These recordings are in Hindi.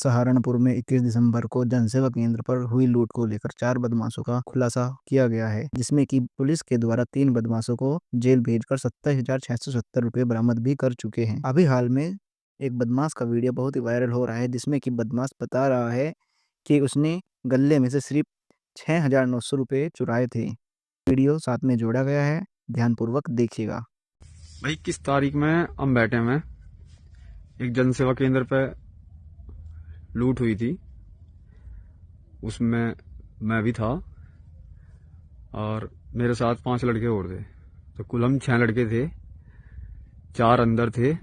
सहारनपुर में 21 दिसंबर को जनसेवा केंद्र पर हुई लूट को लेकर 4 बदमाशों का खुलासा किया गया है, जिसमें कि पुलिस के द्वारा 3 बदमाशों को जेल भेजकर 27,670 रुपए बरामद भी कर चुके हैं। अभी हाल में एक बदमाश का वीडियो बहुत ही वायरल हो रहा है, जिसमें कि बदमाश बता रहा है कि उसने गले में से सिर्फ 6,900 रुपए चुराए थे। वीडियो साथ में जोड़ा गया है, ध्यानपूर्वक देखिएगा। भाई 21 तारीख में हम बैठे में एक जनसेवा केंद्र पे लूट हुई थी, उसमें मैं भी था और मेरे साथ 5 लड़के और थे। तो कुल हम 6 लड़के थे, 4 अंदर थे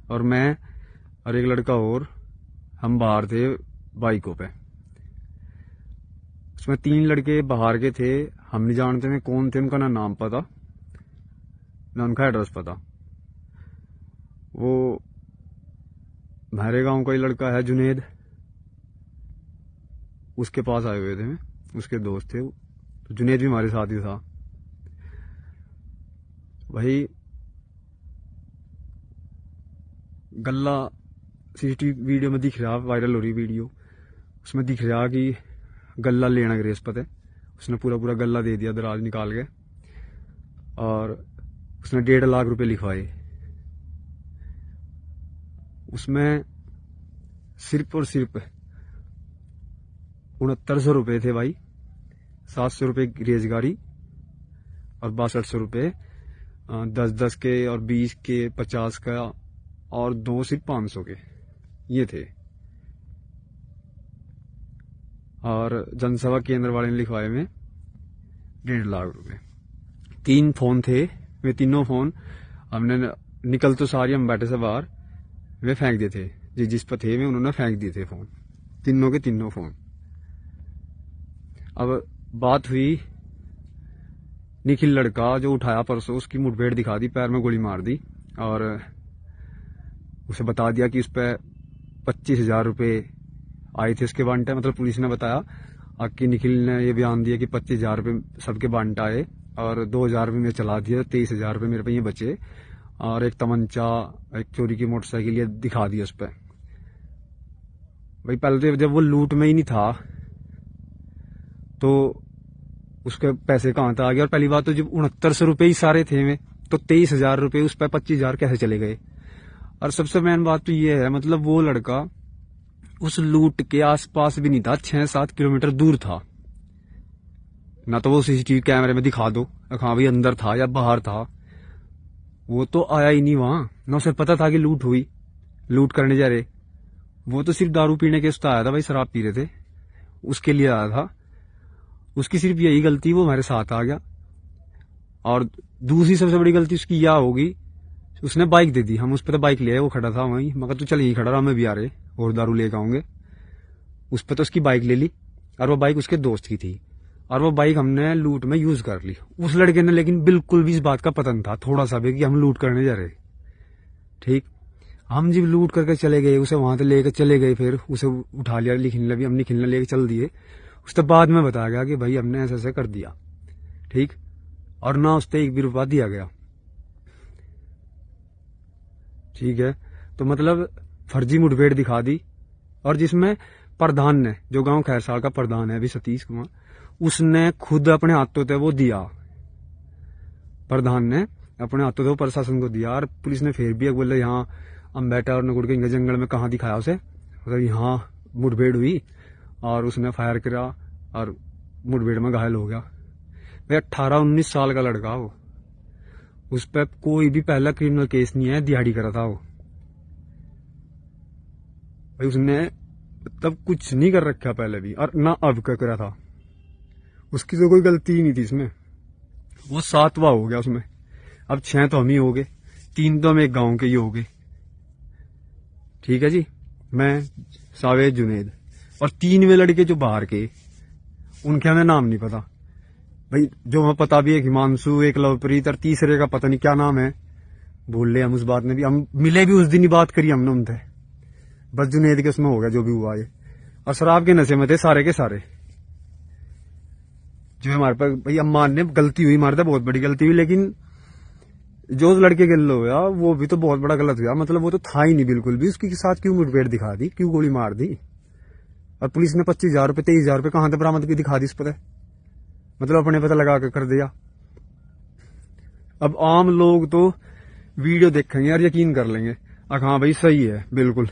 और मैं और एक लड़का और, हम बाहर थे बाइकों पे। उसमें 3 लड़के बाहर के थे, हम नहीं जानते थे कौन थे, उनका ना नाम पता ना उनका एड्रेस पता। वो हमारे गांव का ही लड़का है जुनेद, उसके पास आए हुए थे, उसके दोस्त थे। तो जुनेद भी हमारे साथ ही था। वही गल्ला सीसीटीवी वीडियो में दिख रहा, वायरल हो रही वीडियो, उसमें दिख रहा कि गल्ला लेना ग्रेस पते। उसने पूरा गल्ला दे दिया दराज निकाल के, और उसने 1.5 लाख रुपए लिखवाए। उसमें सिर्फ और सिर्फ 6900 रुपए थे भाई, 700 रुपए ग्रेज गाड़ी और 6200 रुपए 10-10 के और 20 के 50 का और 2 सिर्फ 500 के ये थे। और जनसेवा केंद्र वाले ने लिखवाए में 1.5 लाख रुपए। 3 फोन थे, वे तीनों फोन हमने निकल तो सारी हम बैठे से बाहर, वे फेंक दिए थे। जिस पर थे वे उन्होंने फेंक दिए थे फोन, तीनों के तीनों फोन। अब बात हुई, निखिल लड़का जो उठाया परसों, उसकी मुठभेड़ दिखा दी, पैर में गोली मार दी और उसे बता दिया कि उस पर 25,000 रुपये आए थे उसके बांटे। मतलब पुलिस ने बताया कि निखिल ने ये बयान दिया कि 25,000 रुपये सबके बांट आए और 2,000 रुपये में चला दिया, 23,000 रुपये मेरे पे ये बचे, और एक तमंचा, एक चोरी की मोटरसाइकिल ये दिखा दी उस पर। भाई पहले तो जब वो लूट में ही नहीं था तो उसके पैसे कहाँ था आ गया। और पहली बात तो जब 6900 रुपये ही सारे थे में, तो 23,000 रुपये उस पर 25,000 कैसे चले गए। और सबसे मेन बात तो ये है, मतलब वो लड़का उस लूट के आसपास भी नहीं था, 6-7 किलोमीटर दूर था। ना तो वो सीसीटीवी कैमरे में दिखा दो हाँ भाई अंदर था या बाहर था, वो तो आया ही नहीं वहां। ना उसे पता था कि लूट हुई, लूट करने जा रहे। वो तो सिर्फ दारू पीने के उसका आया था भाई, शराब पी रहे थे उसके लिए आया था। उसकी सिर्फ यही गलती, वो हमारे साथ आ गया। और दूसरी सबसे बड़ी गलती उसकी यह होगी, उसने बाइक दे दी। हम उस पर तो बाइक ले आए, वो खड़ा था वहीं, मगर तो चल यही खड़ा रहा, हमें भी आ रहे और दारू लेकर आऊंगे। उस पर तो उसकी बाइक ले ली, और वो बाइक उसके दोस्त की थी, और वो बाइक हमने लूट में यूज कर ली। उस लड़के ने लेकिन बिल्कुल भी इस बात का पता नहीं था थोड़ा सा भी कि हम लूट करने जा रहे। ठीक, हम जब लूट करके चले गए, उसे वहां से लेकर चले गए, फिर उसे उठा लिया, लिखने भी हमने खिलने लेके चल दिए। उसके बाद में बताया गया कि भाई हमने ऐसा ऐसा कर दिया। ठीक, और ना उस पर 1 भी रुपया दिया गया। ठीक है, तो मतलब फर्जी मुठभेड़ दिखा दी। और जिसमें प्रधान ने, जो गांव खैरसाल का प्रधान है अभी सतीश कुमार, उसने खुद अपने हाथों से वो दिया। प्रधान ने अपने हाथों से वो प्रशासन को दिया, और पुलिस ने फिर भी बोले यहाँ अम्बेटा और नगुड़ के जंगल में कहाँ दिखाया उसे, मतलब यहाँ मुठभेड़ हुई और उसने फायर करा और मुठभेड़ में घायल हो गया। भाई 18-19 साल का लड़का वो, उस पर कोई भी पहला क्रिमिनल केस नहीं है, दिहाड़ी करा था वो। भाई उसने तब कुछ नहीं कर रखा पहले भी, और ना अब क्या करा था। उसकी तो कोई गलती ही नहीं थी इसमें। वो 7वां हो गया उसमें। अब 6 तो हम ही हो गए, 3 तो हम एक गांव के ही हो गए। ठीक है जी, मैं सावेद जुनेद, और 3 वे लड़के जो बाहर के, उनके हमें नाम नहीं पता भाई। जो हमें पता भी है, हिमांशु, एक लवप्रीत, और तीसरे का पता नहीं क्या नाम है, भूल ले हम। उस बात में भी हम मिले भी उस दिन ही बात करी हमने उनसे, बस जुनेद के उसमें हो गया जो भी हुआ ये। और शराब के नशे में थे सारे के सारे। जो हमारे पास भाई अम्मान ने गलती हुई, हमारे तो बहुत बड़ी गलती हुई, लेकिन जो उस लड़के के लो यार वो भी तो बहुत बड़ा गलत हुआ। मतलब वो तो था ही नहीं बिल्कुल भी, उसके साथ क्यों मुठभेड़ दिखा दी, क्यों गोली मार दी। और पुलिस ने 25,000 रुपये 23,000 रुपये कहां से बरामद की दिखा दी इस पर, मतलब अपने पता लगा कर दिया। अब आम लोग तो वीडियो देखेंगे यार यकीन कर लेंगे, हाँ भाई सही है बिल्कुल,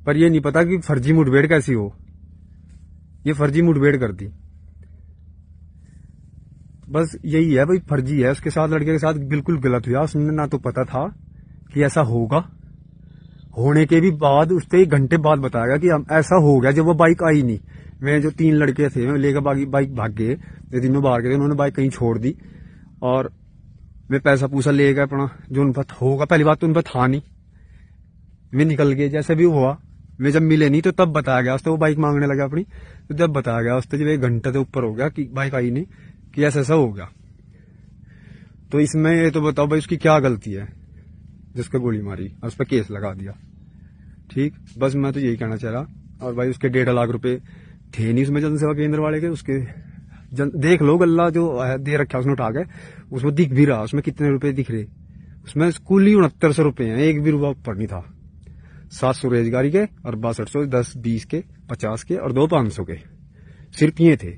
पर ये नहीं पता कि फर्जी मुठभेड़ कैसी हो। ये फर्जी मुठभेड़ कर दी, बस यही है भाई, फर्जी है। उसके साथ लड़के के साथ बिल्कुल गलत हुआ। उसने ना तो पता था कि ऐसा होगा, होने के भी बाद उससे 1 घंटे बाद बताया कि ऐसा हो गया जब वो बाइक आई नहीं। मैं जो 3 लड़के थे लेकर बाइक भाग गए, ये तीनों बाहर गए, उन्होंने बाइक कहीं छोड़ दी और मैं पैसा पूसा ले गया अपना जो उन पर होगा। पहली बात तो उन पर था नहीं, मैं निकल गए जैसे भी हुआ। मैं जब मिले नहीं तो तब बताया गया उससे, वो बाइक मांगने लगा अपनी, तो जब बताया गया उससे जब 1 घंटे से ऊपर हो गया कि बाइक आई नहीं, कि ऐसा हो गया। तो इसमें ये तो बताओ भाई उसकी क्या गलती है जिसको गोली मारी और उस पर केस लगा दिया। ठीक, बस मैं तो यही कहना चाह रहा। और भाई उसके 1.5 लाख रुपए थे नहीं उसमें जनसेवा केंद्र वाले के, उसके देख लो गल्ला जो दे रखा उसने उठा के, उसमें दिख भी रहा उसमें कितने रुपए दिख रहे। उसमें कुल ही 6900 रुपए हैं, 1 भी रुपया ऊपर नहीं था। 700 रोजगारी के और 6200 10 20 के 50 के और 2 500 के, सिर्फ ये थे।